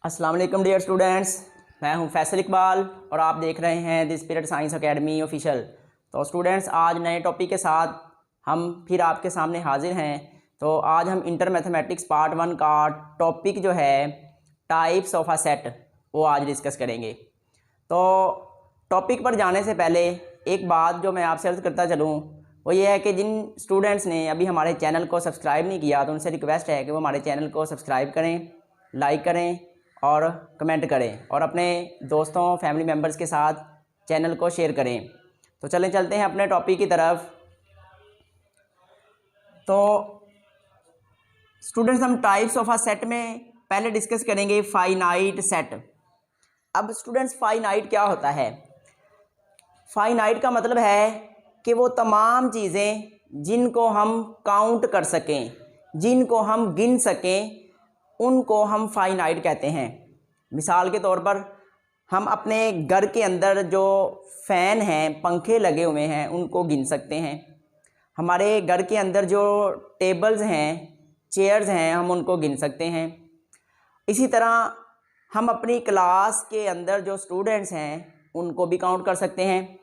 अस्सलाम वालेकुम dear students, मैं हूं फैसल इकबाल और आप देख रहे हैं the spirit science academy official. तो स्टूडेंट्स, आज नए टॉपिक के साथ हम फिर आपके सामने हाजिर हैं। तो आज हम इंटर मैथमेटिक्स पार्ट 1 का टॉपिक जो है टाइप्स ऑफ अ सेट वो आज डिस्कस करेंगे। तो टॉपिक पर जाने से पहले एक बात जो मैं आपसे अर्ज़ करता चलूँ वो ये है कि जिन स्टूडेंट्स ने अभी हमारे चैनल को सब्सक्राइब नहीं किया तो उनसे रिक्वेस्ट है कि वो हमारे चैनल को सब्सक्राइब करें, लाइक करें और कमेंट करें और अपने दोस्तों फैमिली मेम्बर्स के साथ चैनल को शेयर करें। तो चलते हैं अपने टॉपिक की तरफ। तो स्टूडेंट्स, हम टाइप्स ऑफ अ सेट में पहले डिस्कस करेंगे फाइनाइट सेट। अब स्टूडेंट्स, फाइनाइट क्या होता है? फाइनाइट का मतलब है कि वो तमाम चीज़ें जिनको हम काउंट कर सकें, जिनको हम गिन सकें, उनको हम फाइनाइट कहते हैं। मिसाल के तौर पर हम अपने घर के अंदर जो फ़ैन हैं, पंखे लगे हुए हैं, उनको गिन सकते हैं। हमारे घर के अंदर जो टेबल्स हैं, चेयर्स हैं, हम उनको गिन सकते हैं। इसी तरह हम अपनी क्लास के अंदर जो स्टूडेंट्स हैं उनको भी काउंट कर सकते हैं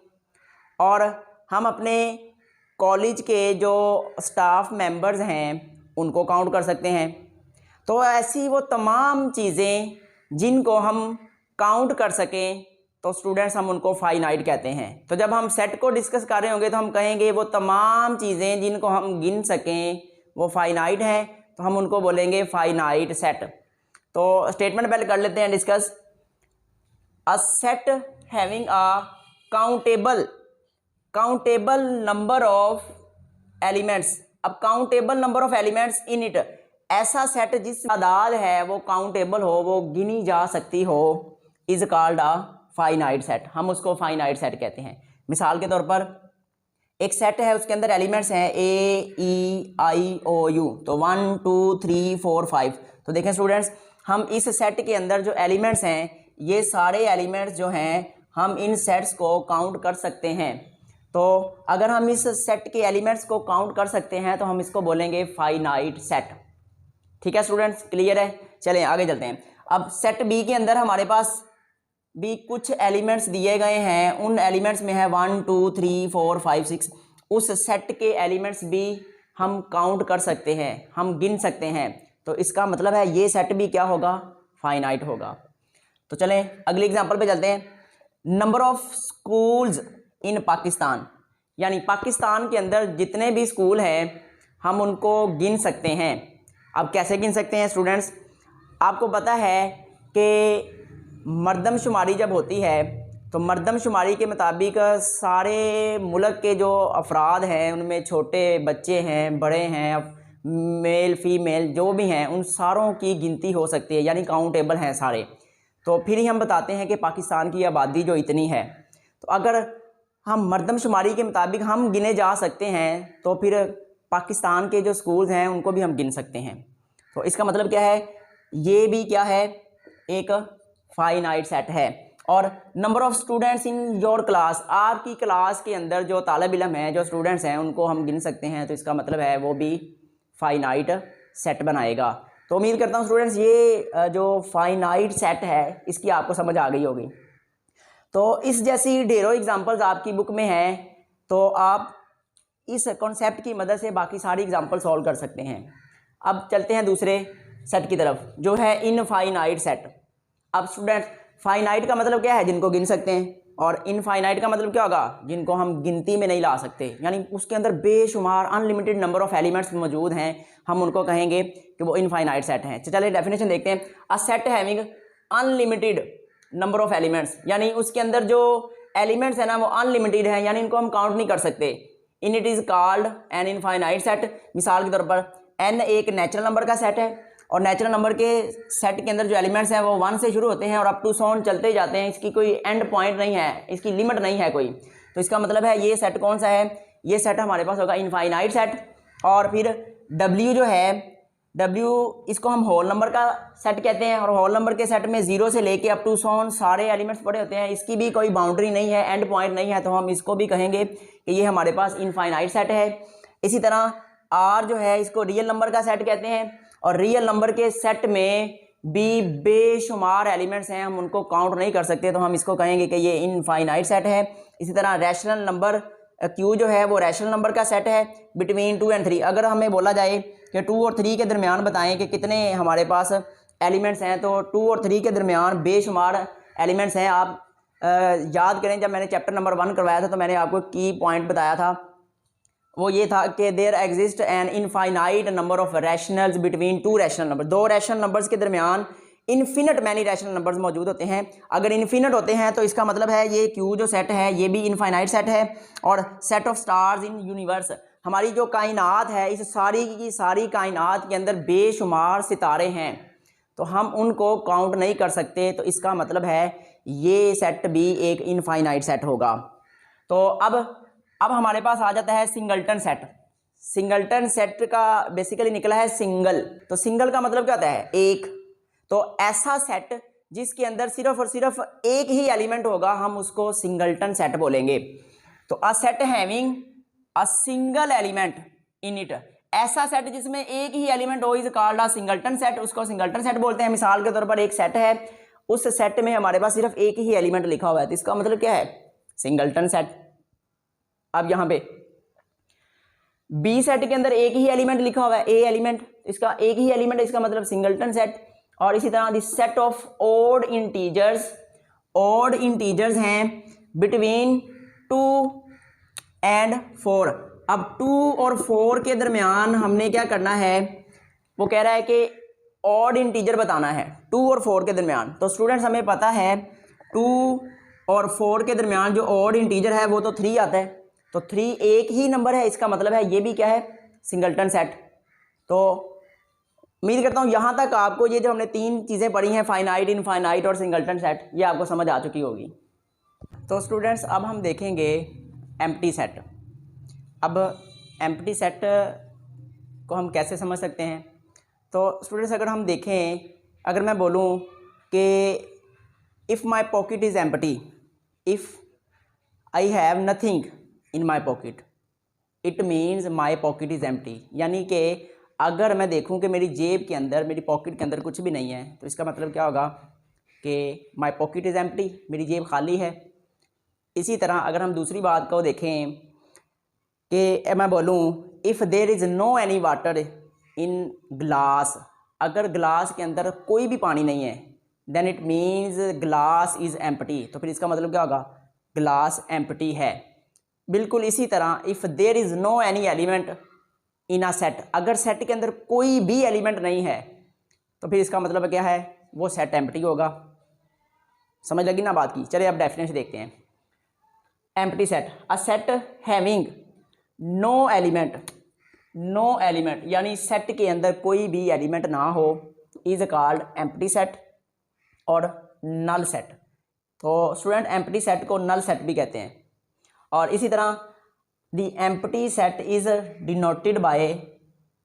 और हम अपने कॉलेज के जो स्टाफ मेंबर्स हैं उनको काउंट कर सकते हैं। तो ऐसी वो तमाम चीज़ें जिनको हम काउंट कर सकें तो स्टूडेंट्स हम उनको फाइनाइट कहते हैं। तो जब हम सेट को डिस्कस कर रहे होंगे तो हम कहेंगे वो तमाम चीज़ें जिनको हम गिन सकें वो फाइनाइट हैं, तो हम उनको बोलेंगे फाइनाइट सेट। तो स्टेटमेंट पहले कर लेते हैं discuss. A set having a countable number of elements. अब countable number of elements in it, ऐसा सेट जिस तादाद है वो काउंटेबल हो, वो गिनी जा सकती हो, is called a finite set. हम उसको फाइनाइट सेट कहते हैं। मिसाल के तौर पर एक सेट है, उसके अंदर एलिमेंट्स हैं AEIOU, तो 1 2 3 4 5। तो देखें स्टूडेंट्स, हम इस सेट के अंदर जो एलिमेंट्स हैं, ये सारे एलिमेंट्स जो हैं हम इन सेट्स को काउंट कर सकते हैं। तो अगर हम इस सेट के एलिमेंट्स को काउंट कर सकते हैं तो हम इसको बोलेंगे फाइनाइट सेट। ठीक है स्टूडेंट्स, क्लियर है? चलें आगे चलते हैं। अब सेट बी के अंदर हमारे पास भी कुछ एलिमेंट्स दिए गए हैं। उन एलिमेंट्स में है 1 2 3 4 5 6। उस सेट के एलिमेंट्स भी हम काउंट कर सकते हैं, हम गिन सकते हैं। तो इसका मतलब है ये सेट भी क्या होगा? फाइनाइट होगा। तो चलें अगली एग्जांपल पे चलते हैं। Number of schools in Pakistan, यानी पाकिस्तान के अंदर जितने भी स्कूल हैं हम उनको गिन सकते हैं। अब कैसे गिन सकते हैं स्टूडेंट्स? आपको पता है कि मरदमशुमारी जब होती है तो मरदमशुमारी के मुताबिक सारे मुल्क के जो अफराद हैं उनमें छोटे बच्चे हैं, बड़े हैं, मेल फीमेल जो भी हैं, उन सारों की गिनती हो सकती है, यानी काउंटेबल हैं सारे। तो फिर ही हम बताते हैं कि पाकिस्तान की आबादी जो इतनी है। तो अगर हम मरदमशुमारी के मुताबिक हम गिने जा सकते हैं तो फिर पाकिस्तान के जो स्कूल्स हैं उनको भी हम गिन सकते हैं। तो इसका मतलब क्या है? ये भी क्या है? एक फाइनाइट सेट है। और number of students in your class, आपकी क्लास के अंदर जो तालिब इल्म हैं, जो स्टूडेंट्स हैं, उनको हम गिन सकते हैं। तो इसका मतलब है वो भी फाइनाइट सेट बनाएगा। तो उम्मीद करता हूँ स्टूडेंट्स ये जो फाइनाइट सेट है इसकी आपको समझ आ गई होगी। तो इस जैसी ढेरों एग्जांपल्स आपकी बुक में हैं, तो आप इस कॉन्सेप्ट की मदद से बाकी सारी एग्जांपल सॉल्व कर सकते हैं। अब चलते हैं दूसरे सेट की तरफ जो है इनफाइनाइट सेट। अब स्टूडेंट, फाइनाइट का मतलब क्या है? जिनको गिन सकते हैं, और इनफाइनाइट का मतलब क्या होगा? जिनको हम गिनती में नहीं ला सकते, यानी उसके अंदर बेशुमार अनलिमिटेड नंबर ऑफ एलिमेंट्स मौजूद हैं, हम उनको कहेंगे कि वो इनफाइनाइट सेट हैं। चलिए डेफिनेशन देखते हैं। अ set having unlimited number of elements, यानी उसके अंदर जो एलिमेंट्स है ना वो अनलिमिटेड है, यानी इनको हम काउंट नहीं कर सकते। In it is called an infinite set. मिसाल के तौर पर n एक नेचुरल नंबर का सेट है और नेचुरल नंबर के सेट के अंदर जो एलिमेंट्स हैं वो 1 से शुरू होते हैं और अप टू सोन चलते जाते हैं। इसकी कोई एंड पॉइंट नहीं है, इसकी लिमिट नहीं है कोई। तो इसका मतलब है ये सेट कौन सा है? ये सेट हमारे पास होगा इनफाइनाइट सेट। और फिर W जो है, W इसको हम होल नंबर का सेट कहते हैं और होल नंबर के सेट में 0 से लेके अप टू सोन सारे एलिमेंट्स पड़े होते हैं। इसकी भी कोई बाउंड्री नहीं है, एंड पॉइंट नहीं है, तो हम इसको भी कहेंगे कि ये हमारे पास इनफाइनाइट सेट है। इसी तरह R जो है इसको रियल नंबर का सेट कहते हैं और रियल नंबर के सेट में बी बेशुमार एलिमेंट्स हैं, हम उनको काउंट नहीं कर सकते, तो हम इसको कहेंगे कि ये इनफाइनाइट सेट है। इसी तरह रैशनल नंबर क्यू जो है वो रैशनल नंबर का सेट है बिटवीन 2 और 3। अगर हमें बोला जाए कि 2 और 3 के दरमियान बताएं कि कितने हमारे पास एलिमेंट्स हैं, तो 2 और 3 के दरमियान बेशुमार एलिमेंट्स हैं। आप याद करें, जब मैंने चैप्टर नंबर 1 करवाया था तो मैंने आपको की पॉइंट बताया था, वो ये था कि there exist an infinite number of rationals between 2 rational number. 2 rational numbers के दरमियान इन्फिनिट मैनी रैशनल नंबर्स मौजूद होते हैं। अगर इन्फिनिट होते हैं तो इसका मतलब है ये क्यू जो सेट है ये भी इनफाइनाइट सेट है। और set of stars in universe, हमारी जो कायनात है, इस सारी की सारी कायनात के अंदर बेशुमार सितारे हैं, तो हम उनको काउंट नहीं कर सकते, तो इसका मतलब है ये सेट भी एक इनफाइनाइट सेट होगा। तो अब हमारे पास आ जाता है सिंगल्टन सेट। सिंगल्टन सेट का बेसिकली निकला है सिंगल। तो सिंगल का मतलब क्या होता है? एक। तो ऐसा सेट जिसके अंदर सिर्फ और सिर्फ एक ही एलिमेंट होगा, हम उसको सिंगल्टन सेट बोलेंगे। तो अ set having a single element in it, ऐसा सेट जिसमें एक ही एलिमेंट हो is called a singleton set, उसको सिंगल्टन सेट बोलते हैं। मिसाल के तौर पर एक सेट है, उस सेट में हमारे पास सिर्फ एक ही एलिमेंट लिखा हुआ है, तो इसका मतलब क्या है? Singleton set. अब यहां पे बी सेट के अंदर एक ही एलिमेंट लिखा हुआ है, ए एलिमेंट, इसका एक ही एलिमेंट है, इसका मतलब सिंगल्टन सेट। और इसी तरह this set of odd integers, odd integers हैं बिटवीन 2 एंड 4। अब 2 और 4 के दरमियान हमने क्या करना है, वो कह रहा है कि ऑड इंटीजर बताना है 2 और 4 के दरमियान। तो स्टूडेंट्स हमें पता है 2 और 4 के दरमियान जो ऑड इंटीजर है वो तो 3 आता है, तो 3 एक ही नंबर है, इसका मतलब है ये भी क्या है? Singleton set. तो उम्मीद करता हूँ यहाँ तक आपको ये जो हमने 3 चीज़ें पढ़ी हैं, फाइनाइट, इनफाइनाइट और सिंगल्टन सेट, ये आपको समझ आ चुकी होगी। तो स्टूडेंट्स अब हम देखेंगे एम्प्टी सेट। अब एम्प्टी सेट को हम कैसे समझ सकते हैं? तो स्टूडेंट्स अगर हम देखें, अगर मैं बोलूँ कि if my pocket is empty, if I have nothing in my pocket, it means my pocket is empty. यानी कि अगर मैं देखूं कि मेरी जेब के अंदर, मेरी पॉकेट के अंदर कुछ भी नहीं है, तो इसका मतलब क्या होगा कि माई पॉकेट इज़ एम्प्टी, मेरी जेब खाली है। इसी तरह अगर हम दूसरी बात को देखें कि मैं बोलूं if there is no any water in glass, अगर ग्लास के अंदर कोई भी पानी नहीं है, then it means glass is empty, तो फिर इसका मतलब क्या होगा? ग्लास एम्प्टी है। बिल्कुल इसी तरह if there is no any element in a set, अगर सेट के अंदर कोई भी एलिमेंट नहीं है, तो फिर इसका मतलब क्या है? वो सेट एम्प्टी होगा। समझ लगी ना बात की? चलिए अब डेफिनेशन देखते हैं। Empty set, a set having no element, no element यानी सेट के अंदर कोई भी एलिमेंट ना हो, इज कॉल्ड एम्प्टी सेट और नल सेट। तो स्टूडेंट एम्प्टी सेट को नल सेट भी कहते हैं। और इसी तरह the empty set is denoted by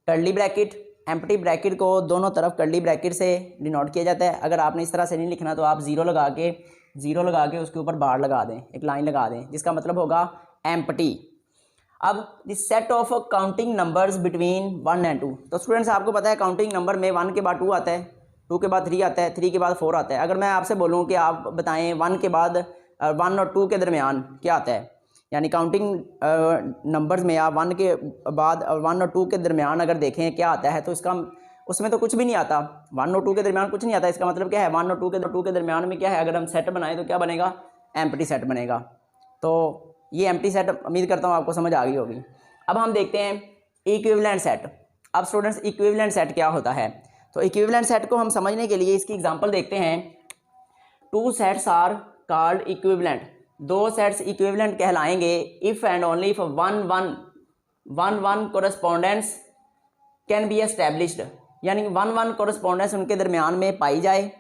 curly bracket, empty bracket को दोनों तरफ कर्ली ब्रैकेट से डिनोट किया जाता है। अगर आपने इस तरह से नहीं लिखना तो आप ज़ीरो लगा के उसके ऊपर बार लगा दें, एक लाइन लगा दें, जिसका मतलब होगा एम्प्टी। अब the set of counting numbers between 1 and 2। तो स्टूडेंट्स आपको पता है काउंटिंग नंबर में 1 के बाद 2 आता है, 2 के बाद 3 आता है, 3 के बाद 4 आता है। अगर मैं आपसे बोलूं कि आप बताएं 1 के बाद 1 और 2 के दरमियान क्या आता है, यानी काउंटिंग नंबर्स में आप 1 के बाद 1 और 2 के दरमियान अगर देखें क्या आता है, तो इसका उसमें तो कुछ भी नहीं आता, 1 और 2 के दरमियान कुछ नहीं आता। इसका मतलब क्या है? 1 और 2 के दरमियान में क्या है? अगर हम सेट बनाएं तो क्या बनेगा? एम्प्टी सेट बनेगा। तो ये एम्प्टी सेट उम्मीद करता हूँ आपको समझ आ गई होगी। अब हम देखते हैं इक्विवेलेंट सेट। अब स्टूडेंट्स इक्विवेलेंट सेट क्या होता है? तो इक्विवेलेंट सेट को हम समझने के लिए इसकी एग्जांपल देखते हैं। 2 sets are called equivalent, 2 sets equivalent कहलाएंगे if and only if 1-1 correspondence can be established, यानी 1-1 कोरेस्पोंडेंस उनके दरमियान में पाई जाए,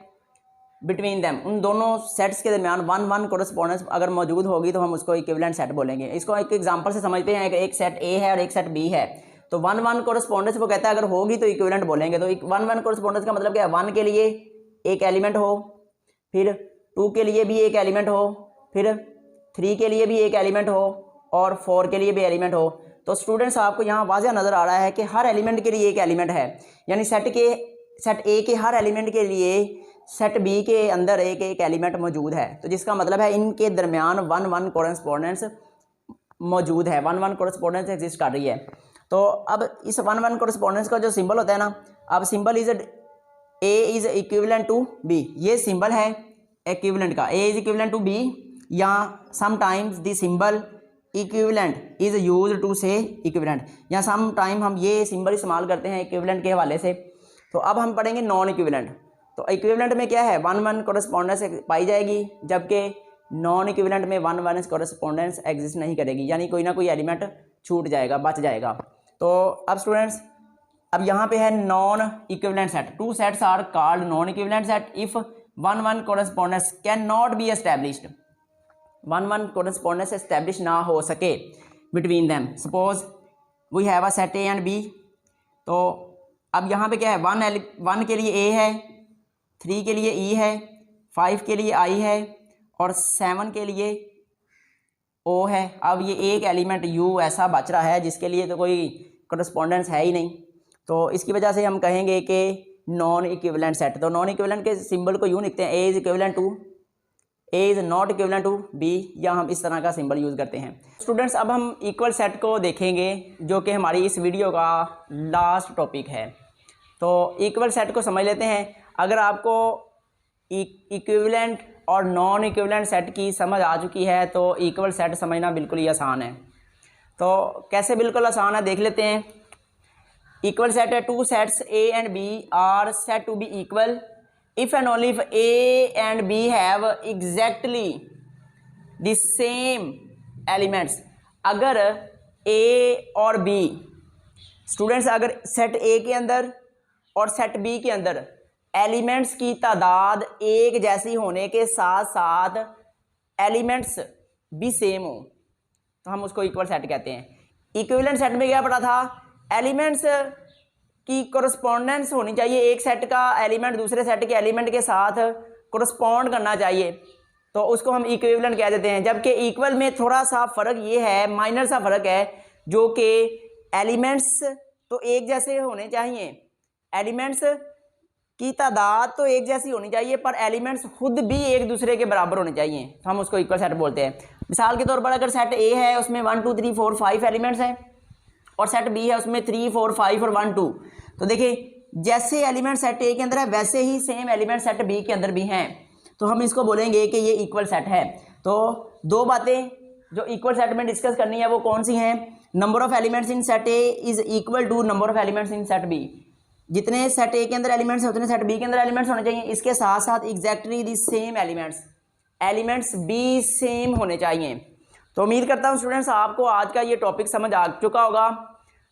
बिटवीन दैम, उन दोनों सेट्स के दरमियान 1-1 कोरेस्पोंडेंस अगर मौजूद होगी तो हम उसको इक्विवेलेंट सेट बोलेंगे। इसको एक एग्जांपल से समझते हैं कि एक सेट ए है और एक सेट बी है, तो 1-1 कोरेस्पोंडेंस वो कहता है अगर होगी तो इक्विवेलेंट बोलेंगे। तो 1-1 कोरेस्पोंडेंस का मतलब क्या है? 1 के लिए एक एलिमेंट हो, फिर 2 के लिए भी एक एलिमेंट हो, फिर 3 के लिए भी एक एलिमेंट हो और 4 के लिए भी एलिमेंट हो। तो स्टूडेंट्स आपको यहाँ वाज़ह नज़र आ रहा है कि हर एलिमेंट के लिए एक एलिमेंट है, यानी सेट के सेट ए के हर एलिमेंट के लिए सेट बी के अंदर एक एक एलिमेंट मौजूद है, तो जिसका मतलब है इनके दरमियान 1-1 कोरेस्पोंडेंस मौजूद है, 1-1 कोरेस्पोंडेंस एग्जिस्ट कर रही है। तो अब इस 1-1 कोरेस्पोंडेंस का जो सिंबल होता है ना, अब symbol is A is equivalent to B, ये सिंबल है इक्विवेलेंट का, A is equivalent to B, या sometimes the symbol equivalent is used to say equivalent, या सम टाइम हम ये सिंबल इस्तेमाल करते हैं इक्विवेलेंट के हवाले से। तो अब हम पढ़ेंगे नॉन इक्विवेलेंट। तो इक्विवेलेंट में क्या है, 1-1 कोरेस्पोंडेंस पाई जाएगी, जबकि नॉन इक्विवेलेंट में 1-1 कोरेस्पोंडेंस एग्जिस्ट नहीं करेगी, यानी कोई ना कोई एलिमेंट छूट जाएगा, बच जाएगा। तो अब स्टूडेंट्स, अब यहाँ पे है non equivalent set, 2 sets are called non equivalent set if 1-1 correspondence can not be established, 1-1 correspondence establish ना हो सके between them. Suppose we have a set A and B. तो अब यहाँ पे क्या है, 1 के लिए ए है, 3 के लिए ई है, 5 के लिए आई है और 7 के लिए ओ है। अब ये एक एलिमेंट यू ऐसा बच रहा है जिसके लिए तो कोई कोरेस्पोंडेंस है ही नहीं, तो इसकी वजह से हम कहेंगे कि नॉन इक्विवेलेंट सेट। तो नॉन इक्विवेलेंट के सिंबल को यूँ लिखते हैं, A is equivalent to, A is not equivalent to B, या हम इस तरह का सिंबल यूज़ करते हैं। स्टूडेंट्स, अब हम इक्वल सेट को देखेंगे जो कि हमारी इस वीडियो का लास्ट टॉपिक है। तो इक्वल सेट को समझ लेते हैं। अगर आपको इक्विवेलेंट और नॉन इक्विवेलेंट सेट की समझ आ चुकी है तो इक्वल सेट समझना बिल्कुल ही आसान है। तो कैसे बिल्कुल आसान है देख लेते हैं। इक्वल सेट है, 2 sets A and B are set to be equal if and only if A and B have exactly the same elements। अगर A और B स्टूडेंट्स, अगर सेट A के अंदर और सेट B के अंदर एलिमेंट्स की तादाद एक जैसी होने के साथ साथ एलिमेंट्स भी सेम हो तो हम उसको इक्वल सेट कहते हैं। इक्विवेलेंट सेट में क्या पढ़ा था, एलिमेंट्स की कोरेस्पोंडेंस होनी चाहिए, एक सेट का एलिमेंट दूसरे सेट के एलिमेंट के साथ कोरेस्पोंड करना चाहिए, तो उसको हम इक्विवेलेंट कह देते हैं। जबकि इक्वल में थोड़ा सा फ़र्क ये है, माइनर सा फ़र्क है, जो कि एलिमेंट्स तो एक जैसे होने चाहिए, एलिमेंट्स की तादाद तो एक जैसी होनी चाहिए, पर एलिमेंट्स खुद भी एक दूसरे के बराबर होने चाहिए, तो हम उसको इक्वल सेट बोलते हैं। मिसाल के तौर पर अगर सेट ए है उसमें 1 2 3 4 5 एलिमेंट्स हैं और सेट बी है उसमें 3 4 5 और 1 2, तो देखिए जैसे एलिमेंट सेट ए के अंदर है वैसे ही सेम एलिमेंट सेट बी के अंदर भी हैं, तो हम इसको बोलेंगे कि ये इक्वल सेट है। तो 2 बातें जो इक्वल सेट में डिस्कस करनी है वो कौन सी हैं, number of elements in set A is equal to number of elements in set B, जितने सेट ए के अंदर एलिमेंट्स हैं उतने सेट बी के अंदर एलिमेंट्स होने चाहिए, इसके साथ साथ एग्जैक्टली द सेम एलिमेंट्स भी सेम होने चाहिए। तो उम्मीद करता हूँ स्टूडेंट्स आपको आज का ये टॉपिक समझ आ चुका होगा।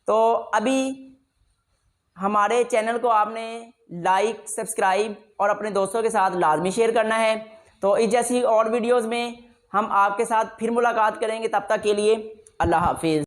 तो अभी हमारे चैनल को आपने लाइक, सब्सक्राइब और अपने दोस्तों के साथ लाजमी शेयर करना है। तो इस जैसी और वीडियोज़ में हम आपके साथ फिर मुलाकात करेंगे, तब तक के लिए अल्लाह हाफिज़।